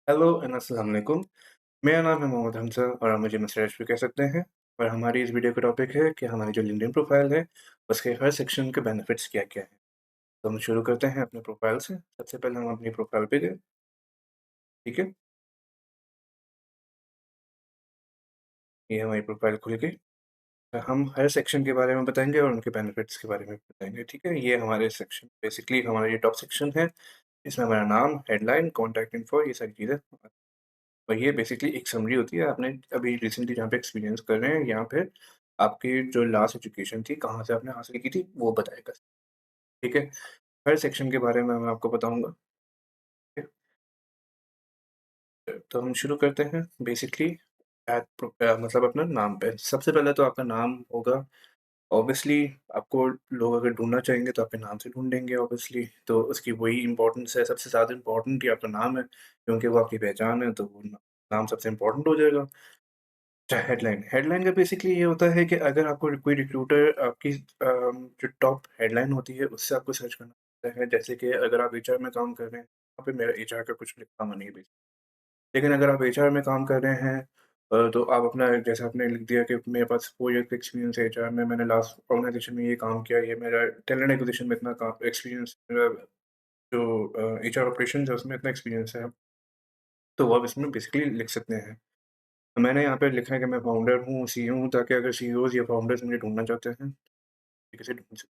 Hello and अस्सलाम वालेकुम। मेरा नाम है मोहम्मद हमज़ा और आप मुझे मिस्टर एच भी कह सकते हैं। और हमारी इस वीडियो का टॉपिक है कि हमारी जो लिंक्डइन प्रोफ़ाइल है, उसके हर सेक्शन के बेनिफिट्स क्या-क्या हैं। तो हम शुरू करते हैं अपने प्रोफ़ाइल से। सबसे पहले हम अपनी प्रोफ़ाइल पे गए, ठीक है? ये हमारी प्रोफ़ाइल खुल गई। हम हर सेक्शन के बारे में बताएँगे और उनके बेनिफिट्स के बारे में बताएँगे, ठीक है? ये हमारे सेक्शन बेसिकली हमारा ये टॉप सेक्शन है। इसमें हमारा नाम, हेडलाइन, कॉन्टैक्ट इन्फो ये सारी चीज़ें और ये बेसिकली एक समरी होती है, आपने अभी रिसेंटली जहाँ पे एक्सपीरियंस कर रहे हैं, यहाँ पे आपकी जो लास्ट एजुकेशन थी, कहाँ से आपने हासिल की थी, वो बताएगा, ठीक है? हर सेक्शन के बारे में मैं आपको बताऊँगा, ठीक है? तो हम शुरू करते हैं बेसिकली मतलब अपना नाम पे। सबसे पहले तो आपका नाम होगा, ऑब्वियसली आपको लोग अगर ढूँढना चाहेंगे, तो आपके नाम से ढूँढेंगे ऑब्वियसली, तो उसकी वही इम्पोर्टेंस है, सबसे ज़्यादा इम्पोर्टेंट ही आपका नाम है, क्योंकि वो आपकी पहचान है, तो वो नाम सबसे इम्पोर्टेंट हो जाएगा। अच्छा हेडलाइन, हेडलाइन का बेसिकली ये होता है कि अगर आपको कोई रिक्रूटर आपकी जो टॉप हेडलाइन होती है उससे आपको सर्च करना पड़ता है। जैसे कि अगर आप एचआर में काम कर रहे हैं, वहाँ पे मेरा एचआर का कुछ लिखा हुआ नहीं है बेसिकली। लेकिन अगर आप एचआर में काम कर रहे हैं तो आप अपना जैसे आपने लिख दिया कि मेरे पास 4 ईयर का एक्सपीरियंस है एचआर में, मैंने लास्ट ऑर्गनाइजेशन में ये काम किया, ये मेरा टैलेंट एक्विजिशन में इतना काम एक्सपीरियंस मेरा जो एचआर ऑपरेशंस है उसमें इतना एक्सपीरियंस है, तो वो आप इसमें बेसिकली लिख सकते हैं। मैंने यहाँ पे लिखा है कि मैं फाउंडर हूँ, सीईओ हूँ, ताकि अगर सीईओज़ या फाउंडर्स मुझे ढूँढना चाहते हैं, तरीके से ढूँढ सकें।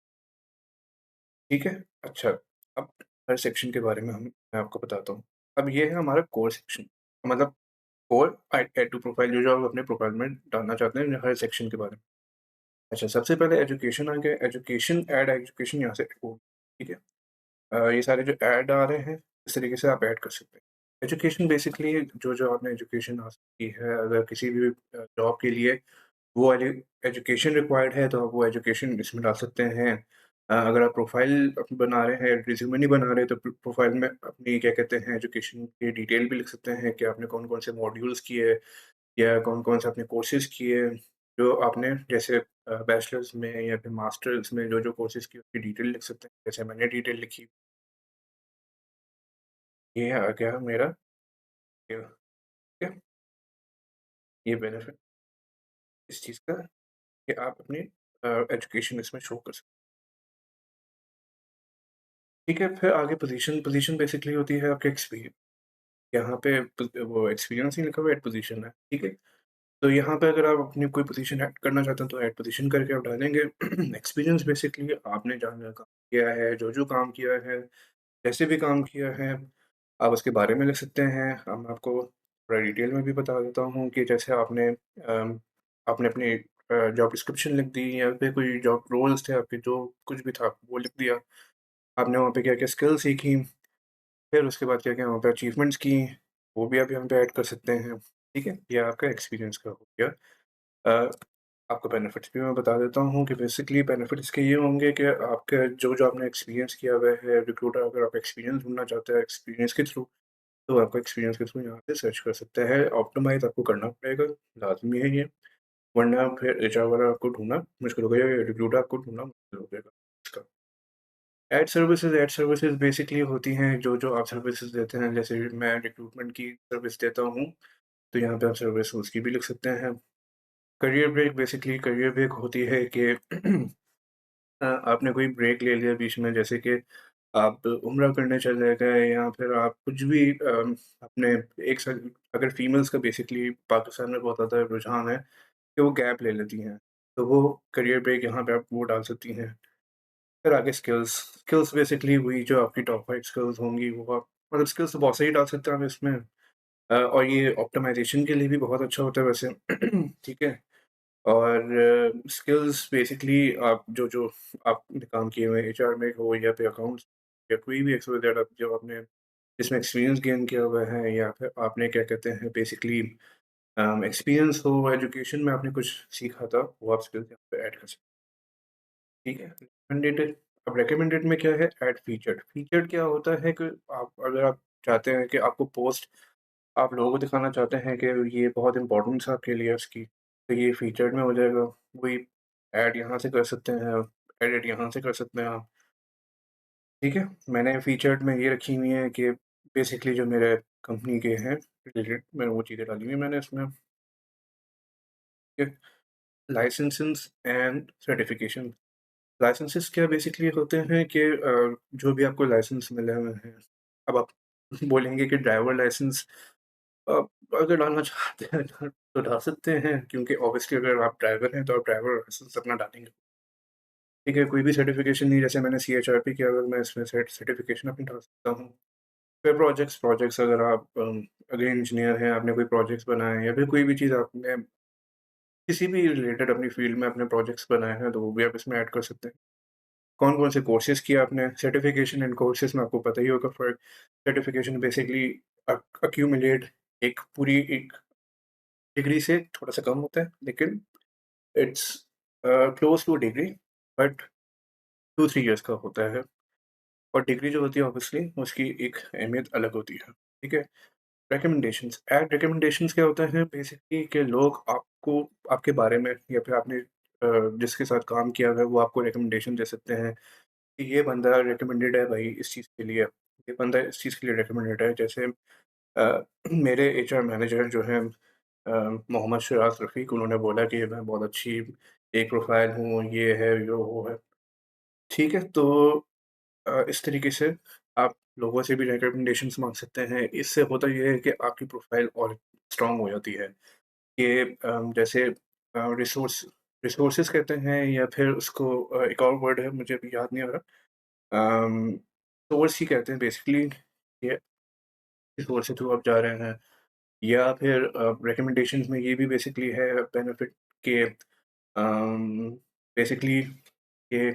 ठीक है? अच्छा, अब हर सेक्शन के बारे में मैं आपको बताता हूँ। अब ये है हमारा कोर सेक्शन, मतलब कोर ऐड टू प्रोफाइल जो आप अपने प्रोफाइल में डालना चाहते हैं हर सेक्शन के बारे में। अच्छा, सबसे पहले एजुकेशन आ गया, एजुकेशन ऐड एजुकेशन यहाँ से हो, ठीक है? ये सारे जो ऐड आ रहे हैं, इस तरीके से आप ऐड कर सकते हैं। एजुकेशन बेसिकली जो आपने एजुकेशन हासिल की है, अगर किसी भी जॉब के लिए वो एजुकेशन रिक्वायर्ड है, तो आप वो एजुकेशन इसमें डाल सकते हैं। अगर आप प्रोफ़ाइल बना रहे हैं, रिज़्यूमे नहीं बना रहे, तो प्रोफ़ाइल में अपनी क्या कहते हैं, एजुकेशन की डिटेल भी लिख सकते हैं कि आपने कौन-कौन से मॉड्यूल्स किए या कौन-कौन से आपने कोर्सेज़ किए, जो आपने जैसे बैचलर्स में या फिर मास्टर्स में जो-जो कोर्सेज़ किए, उसकी डिटेल लिख सकते हैं। जैसे मैंने डिटेल लिखी, ये आ गया मेरा ये ठीक है, ये बेनिफिट इस चीज़ का कि आप अपनी एजुकेशन इसमें शो कर सकते हैं। ठीक है, फिर आगे पोज़ीशन, पोज़ीशन बेसिकली होती है आपके यहाँ पे वो एक्सपीरियंस ही लिखा हुआ है, ऐड पोज़ीशन है, ठीक है? तो यहाँ पे अगर आप अपनी कोई पोज़ीशन ऐड करना चाहते हैं, तो ऐड पोज़ीशन करके आप डालेंगे। एक्सपीरियंस बेसिकली आपने जहाँ-जहाँ काम किया है, जो-जो काम किया है, जैसे भी काम किया है, आप उसके बारे में लिख सकते हैं। अब मैं आपको थोड़ा डिटेल में भी बता देता हूँ कि जैसे आपने अपनी जॉब डिस्क्रिप्शन लिख दी या फिर कोई जॉब रोल्स थे आपके, जो कुछ भी था, वो लिख दिया। आपने वहाँ पे क्या-क्या स्किल सीखी, फिर उसके बाद क्या-क्या वहाँ पे अचीवमेंट्स की, वो भी आप यहाँ पे ऐड कर सकते हैं, ठीक है? ये आपका एक्सपीरियंस का हो गया। अ, आपको बेनिफिट्स भी मैं बता देता हूँ कि बेसिकली बेनिफिट इसके ये होंगे कि आपका जो-जो आपने एक्सपीरियंस किया हुआ है, रिक्रूटर अगर आप एक्सपीरियंस ढूँढना चाहते हैं एक्सपीरियंस के थ्रू, तो आपको एक्सपीरियंस के थ्रू यहाँ से सर्च कर सकते हैं। ऑप्टिमाइज़ आपको करना पड़ेगा, लाज़मी है ये, वरना फिर एचआर वाला आपको ढूँढना मुश्किल हो जाएगा या रिक्रूटर आपको ढूँढना मुश्किल हो जाएगा इसका। ऐड सर्विसेज़ बेसिकली होती हैं जो-जो आप सर्विसेज़ देते हैं, जैसे मैं रिक्रूटमेंट की सर्विस देता हूँ, तो यहाँ पे आप सर्विस उसकी भी लिख सकते हैं। Career break basically career break होती है कि आपने कोई ब्रेक ले लिया बीच में, जैसे कि आप उम्रा करने चले गए या फिर आप कुछ भी अपने एक स अगर फीमेल्स का बेसिकली पाकिस्तान में बहुत ज़्यादा रुझान है कि वो गैप ले लेती हैं, तो वो करियर ब्रेक यहाँ पे आप वो डाल सकती हैं। फिर आगे स्किल्स, स्किल्स बेसिकली वही जो आपकी टॉप 5 स्किल्स होंगी, वो आप मतलब स्किल्स तो बहुत सारी डाल सकते हैं आप इसमें। और ये ऑप्टिमाइज़ेशन के लिए भी बहुत अच्छा होता है वैसे, ठीक है? और स्किल्स बेसिकली आप जो-जो आपने काम किए हुए हैं एचआर में हो या फिर अकाउंट्स या कोई भी एक्स-वाई-ज़ेड आप जब आपने इसमें एक्सपीरियंस गेन किया हुआ है या फिर आपने क्या कहते हैं बेसिकली एक्सपीरियंस हो, एजुकेशन में आपने कुछ सीखा था, वो आप स्किल्स यहाँ पे ऐड कर सकते हैं, ठीक है? रिकमेंडेड, अब रिकमेंडेड में क्या है, ऐड फीचर्ड। फीचर्ड क्या होता है कि आप चाहते हैं कि आपको पोस्ट आप लोगों को दिखाना चाहते हैं कि ये बहुत इम्पोर्टेंस है आपके लिए उसकी, तो ये फीचर्ड में हो जाएगा। वही ऐड यहाँ से कर सकते हैं आप, एडिट यहाँ से कर सकते हैं आप, ठीक है? मैंने फीचर्ड में ये रखी हुई है कि बेसिकली जो मेरे कंपनी के हैं रिलेटेड मैंने वो चीज़ें डाली हुई हैं मैंने इसमें कि लाइसेंसेस एंड सर्टिफ़िकेशन। लाइसेंसेस क्या बेसिकली होते हैं कि जो भी आपको लाइसेंस मिले हुए हैं, अब आप बोलेंगे कि ड्राइवर लाइसेंस अ, अगर डालना चाहते हैं तो डाल सकते हैं क्योंकि ऑब्वियसली अगर आप ड्राइवर हैं, तो आप ड्राइवर लाइसेंस अपना डालेंगे। ठीक है, कोई भी सर्टिफ़िकेशन नहीं जैसे मैंने सीएचआरपी किया अगर मैं इसमें सर्टिफ़िकेशन अपनी डाल सकता हूँ। फिर प्रोजेक्ट्स प्रोजेक्ट्स अगर आप अगर इंजीनियर हैं, आपने कोई प्रोजेक्ट्स बनाए हैं या फिर कोई भी चीज़ आपने किसी भी रिलेटेड अपनी फ़ील्ड में अपने प्रोजेक्ट्स बनाए हैं, तो वो भी आप इसमें ऐड कर सकते हैं। कौन-कौन से कोर्सेज़ किए आपने, सर्टिफ़िकेशन एंड कोर्सेज़ में आपको पता ही होगा फ़र्क। सर्टिफ़िकेशन बेसिकली एक्यूमुलेट एक पूरी एक डिग्री से थोड़ा-सा कम होता है, लेकिन it's close two degree but 2-3 years का होता है और डिग्री जो होती है ऑब्वियसली उसकी एक अहमियत अलग होती है, ठीक है? रिकमेंडेशंस रिकमेंडेशंस क्या होता है बेसिकली कि लोग आपको आपके बारे में या फिर आपने जिसके साथ काम किया हुआ है वो आपको रिकमेंडेशन दे सकते हैं कि ये बंदा रिकमेंडेड है भाई इस चीज़ के लिए, ये बंदा इस चीज़ के लिए रिकमेंडेड है। जैसे मेरे एचआर मैनेजर जो हैं मोहम्मद शराज रफ़ीक उन्होंने बोला कि मैं बहुत अच्छी एक प्रोफ़ाइल हूँ, ये है, ये वो है। ठीक है, तो इस तरीके से आप लोगों से भी रिकमेंडेशंस माँग सकते हैं। इससे होता ये है कि आपकी प्रोफ़ाइल और स्ट्रॉन्ग हो जाती है। ये जैसे रिसोर्सेज़ कहते हैं या फिर उसको एक और वर्ड है मुझे अभी याद नहीं आ रहा। सोर्स ही कहते हैं बेसिकली ये सोर्स के थ्रू आप जा रहे हैं या फिर रिकमेंडेशंस में ये भी बेसिकली है बेनिफिट के बेसिकली कि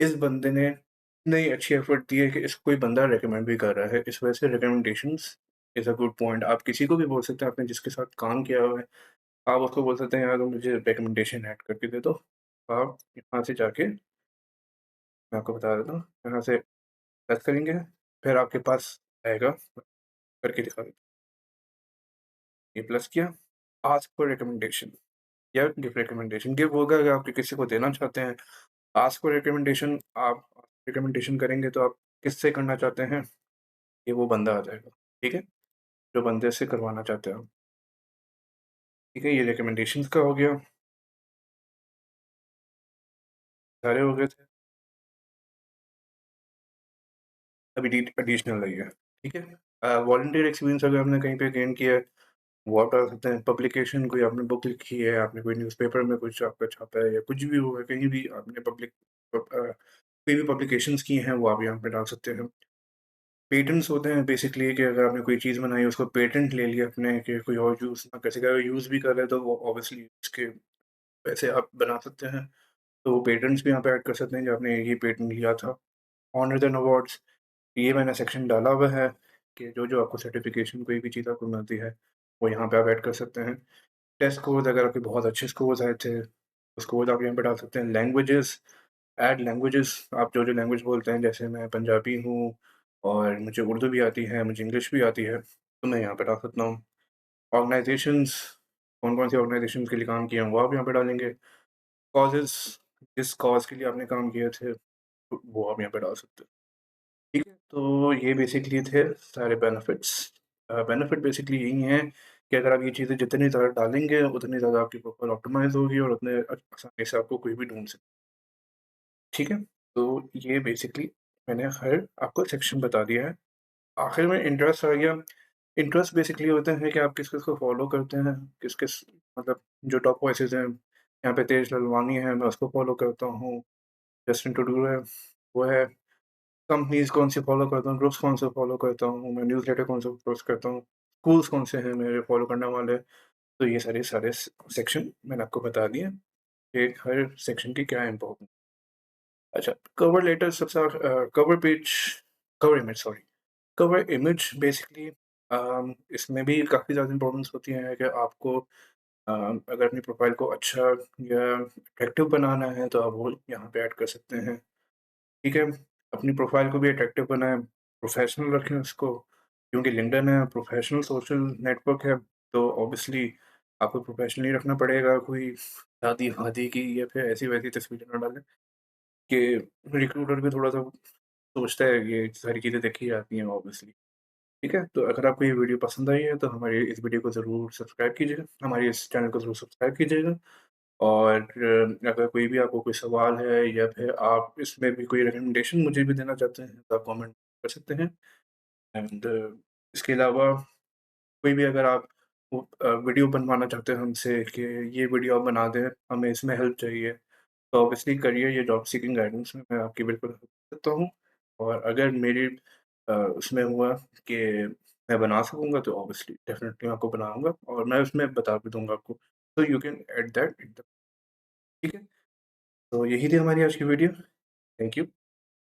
इस बंदे ने इतनी अच्छी एफर्ट दी है कि इसको कोई बंदा रिकमेंड भी कर रहा है। इस वजह से recommendations is a good point. आप किसी को भी बोल सकते हैं आपने जिसके साथ काम किया हुआ है, आप उसको बोल सकते हैं यार तुम मुझे रिकमेंडेशन ऐड करके दे दो। आप यहाँ से जाके मैं आपको बता देता हूँ, यहाँ से प्रेस करेंगे, फिर आपके पास आएगा करके दिखा देता हूँ। ये प्लस किया, आस्क फॉर रिकमेंडेशन या गिव रिकमेंडेशन। गिव होगा अगर आप किसी को देना चाहते हैं, आस्क फॉर रिकमेंडेशन आप रिकमेंडेशन करेंगे तो आप किससे करना चाहते हैं, ये वो बंदा आ जाएगा, ठीक है? जो बंदे से करवाना चाहते हो, ठीक है? ये रिकमेंडेशंस का हो गया, सारे हो गए थे। अभी एडिशनल रही है, ठीक है? वॉलंटियर एक्सपीरियंस अगर आपने कहीं पे गेन किया है, वो आप डाल सकते हैं। पब्लिकेशन कोई आपने बुक लिखी है, आपने कोई न्यूज़पेपर में कुछ आपका छापा है या कुछ भी हुआ है, कहीं भी आपने कोई भी पब्लिकेशंस की हैं, वो आप यहाँ पे डाल सकते हैं। पेटेंट्स होते हैं बेसिकली कि अगर आपने कोई चीज़ बनाई, उसको पेटेंट ले लिया आपने कि कोई और यूज़ ना कर सके, अगर यूज़ भी कर रहे हैं, तो वो ऑब्वियसली उसके पैसे आप बना सकते हैं। तो वो पेटेंट्स भी यहाँ पे ऐड कर सकते हैं कि आपने ये पेटेंट लिया था। ऑनर्स एंड अवार्ड्स, ये मैंने सेक्शन डाला हुआ है कि जो-जो आपको सर्टिफ़िकेशन कोई भी चीज़ आपको मिलती है, वो यहाँ पे आप ऐड कर सकते हैं। टेस्ट स्कोर्स अगर आपके बहुत अच्छे स्कोर्स आए थे, तो स्कोर्स आप यहाँ पे डाल सकते हैं। लैंग्वेजेज़, ऐड लैंग्वेजेज़ आप जो-जो लैंग्वेज बोलते हैं, जैसे मैं पंजाबी हूँ और मुझे उर्दू भी आती है, मुझे इंग्लिश भी आती है, तो मैं यहाँ पे डाल सकता हूँ। ऑर्गनाइज़ेशंस, कौन-कौन सी ऑर्गनाइज़ेशंस के लिए काम किए हैं, वो आप यहाँ पे डालेंगे। कॉजेज़, जिस कॉज़ के लिए आपने काम किए थे, वो आप यहाँ पे डाल सकते हैं। ठीक है, तो ये बेसिकली थे सारे बेनिफिट्स। बेनिफिट बेसिकली यही हैं कि अगर आप ये चीज़ें जितनी ज़्यादा डालेंगे, उतनी ज़्यादा आपकी प्रोफ़ाइल ऑप्टिमाइज़ होगी और उतने आसानी से आपको कोई भी ढूँढ ठीक है? तो ये बेसिकली मैंने हर आपको सेक्शन बता दिया है। आखिर में इंटरेस्ट आ गया। इंटरेस्ट बेसिकली होते हैं कि आप किस-किस को फ़ॉलो करते हैं, किस-किस मतलब जो टॉप वॉइसेज़ हैं, यहाँ पे तेज ललवानी है, मैं उसको फ़ॉलो करता हूँ, जस्टिन टुडू है, वो है। कंपनीज़ कौन सी फ़ॉलो करता हूँ, ग्रुप्स कौन से फ़ॉलो करता हूँ, मैं न्यूज़लेटर कौन से पोस्ट करता हूँ, स्कूल्स कौन से हैं मेरे फ़ॉलो करने वाले। तो ये सारे सेक्शन मैंने आपको बता दिए कि हर सेक्शन की क्या इम्पोर्टेंस। अच्छा, कवर लेटर सबसे cover page cover image sorry, cover image basically इसमें भी काफ़ी ज़्यादा इम्पोर्टेंस होती है कि आपको अगर अपनी प्रोफ़ाइल को अच्छा या अट्रैक्टिव बनाना है, तो आप वो यहाँ पे ऐड कर सकते हैं। ठीक है? अपनी प्रोफ़ाइल को भी अट्रैक्टिव बनाएँ, प्रोफ़ेशनल रखें उसको, क्योंकि लिंक्डइन है, प्रोफ़ेशनल सोशल नेटवर्क है, तो ऑब्वियसली आपको प्रोफ़ेशनली रखना पड़ेगा, कोई शादी-वादी की या फिर ऐसी-वैसी तस्वीरें ना डालें कि रिक्रूटर भी थोड़ा-सा सोचता है, ये सारी चीज़ें देखी जाती हैं ऑब्वियसली। ठीक है? तो अगर आपको ये वीडियो पसंद आई है तो हमारी इस वीडियो को ज़रूर सब्सक्राइब कीजिएगा, हमारे इस चैनल को ज़रूर सब्सक्राइब कीजिएगा। और अगर कोई भी आपको कोई सवाल है या फिर आप इसमें भी कोई रिकमेंडेशन मुझे भी देना चाहते हैं तो आप कमेंट कर सकते हैं। एंड इसके अलावा कोई भी अगर आप वीडियो बनवाना चाहते हैं हमसे कि ये वीडियो आप बना दें, हमें इसमें हेल्प चाहिए, तो ऑब्वियसली करियर या जॉब सीकिंग गाइडेंस में मैं आपकी बिल्कुल हेल्प कर सकता हूँ। और अगर मेरी उसमें हुआ कि मैं बना सकूँगा तो ऑब्वियसली डेफ़िनिटली मैं आपको बनाऊँगा और मैं उसमें बता भी दूँगा आपको। तो you can add that in the ठीक है? तो यही थी हमारी आज की वीडियो। Thank you.